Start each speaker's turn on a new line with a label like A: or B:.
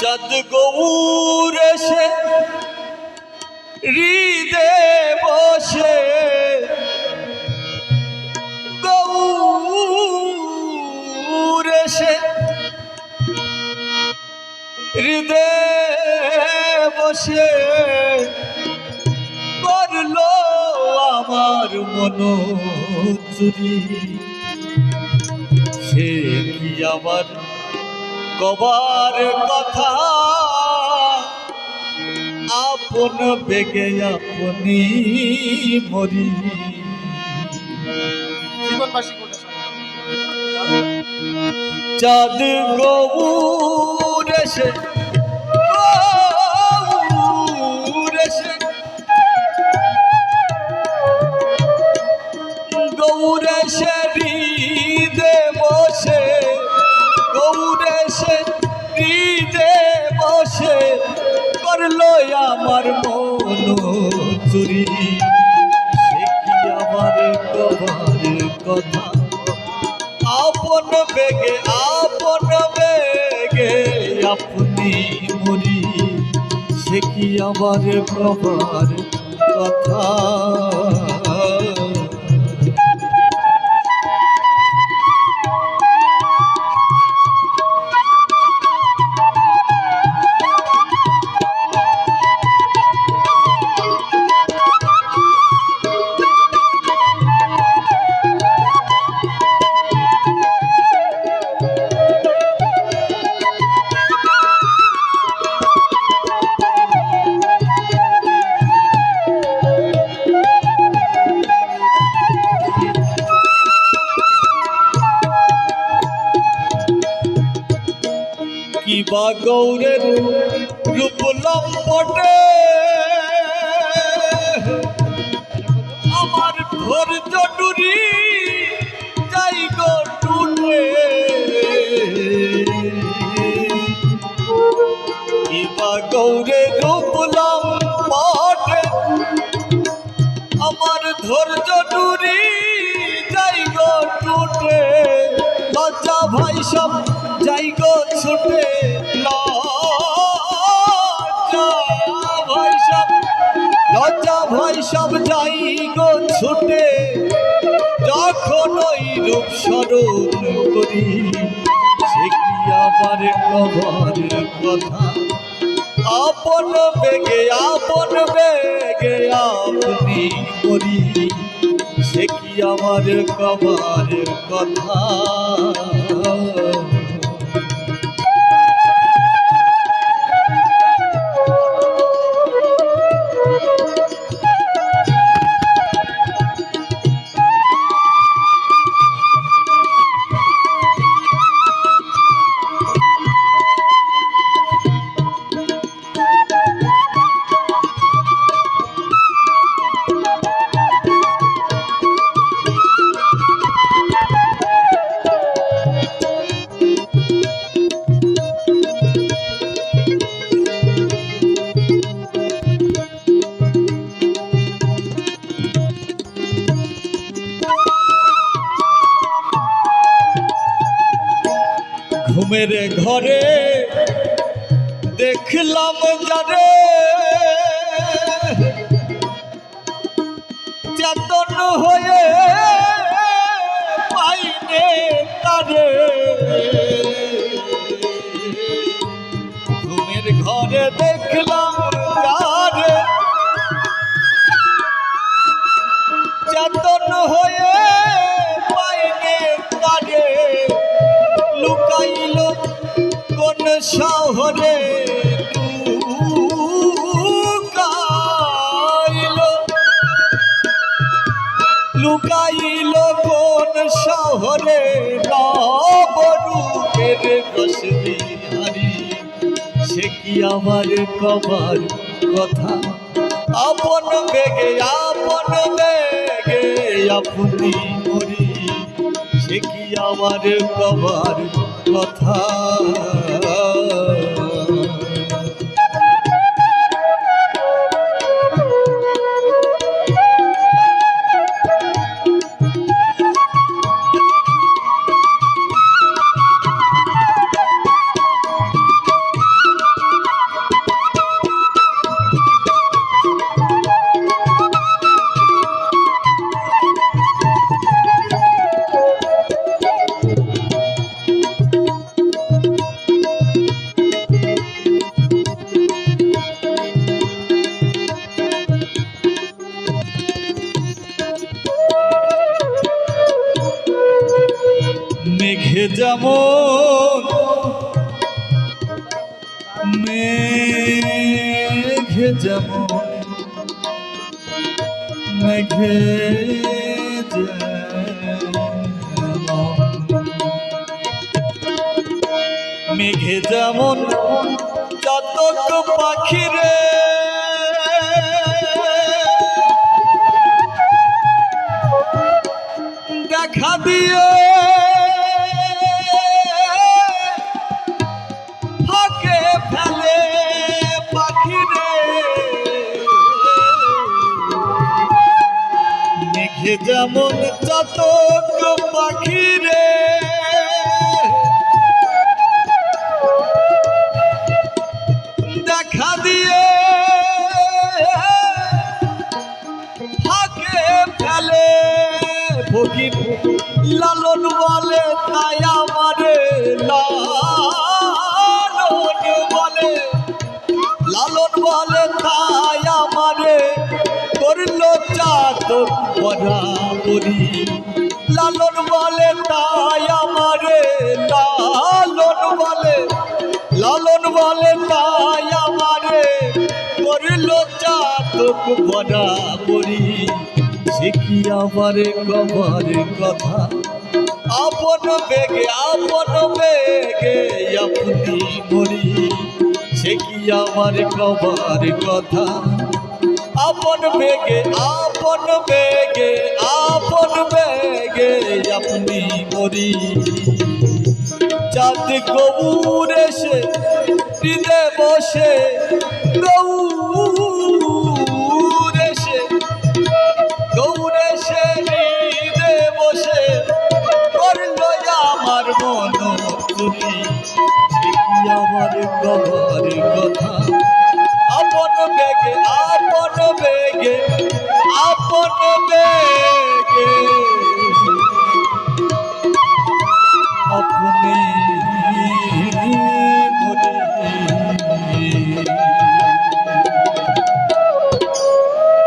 A: চাঁদ গৌর এসে হৃদে বসে গৌর এসে হৃদে বসে করলো আমার মন চুরি। সে কি আমার কবার কথা আপন বেগে আপনি মরি। চাঁদ গৌর এসে গৌর এসে হৃদে বসে গৌর এসে হৃদে বসে করলো আমার মন চুরি। সে কি আমার কবার কথা আপন বেগে আপনি মরি। সে কি আমার কবার কথা। কিবা গৌরের রূপ লম্পটে আমার ধৈর্য ডুরি যাই গো টুটে। কিবা গৌরের রূপ লম্পটে আমার ধৈর্য ডুরি যাই গো টুটে। লজ্জা ভাই সব যাই গো ছুটে লজ্জা ভাই সব যাই গো ছুটে যখন ওই রূপ স্মরণ করি। সে কি আমার কবার কথা আপন বেগে আপনি করি। সে কি আমার কবার কথা। ঘুমের ঘরে দেখলাম যারে চেতন হয়ে পাইনে তারে। ঘুমের ঘরে দেখলাম যারে চেতন হয়ে পাইনে তারে। লুকাইল কোন শহরে লুকাইল কোন শহরে নবরূপের রসবিহারী। সে কি আমার কবার কথা আপন বেগে আপনি মরি। সে কি আমার কবার কথা। মেঘে যেমন মেঘে মেঘে যেমন চাতক পাখিরে দেখা দিয়ে ফাঁকে ফেলে পাখিরে মেঘে যেমন চাতক পাখিরে দেখা দিয়ে ফাঁকে ফেলে ফকির লালন বলে তাই আমারে লালন বলে তাই আমারে করলো চাতক বরাবরি লালন বলে তাই আমারে লালন বলে তাই আমারে করলো চাতক বরাবরি সে কি আবার কবার কথা আপন বেগে আপনি মরি সে কি আমার কবার কথা আপন বেগে আপনি মরি চাঁদ গৌর এসে হৃদে বসে গৌর এসে হৃদে বসে করলো আমার মন তুলি সে কি আমার কবার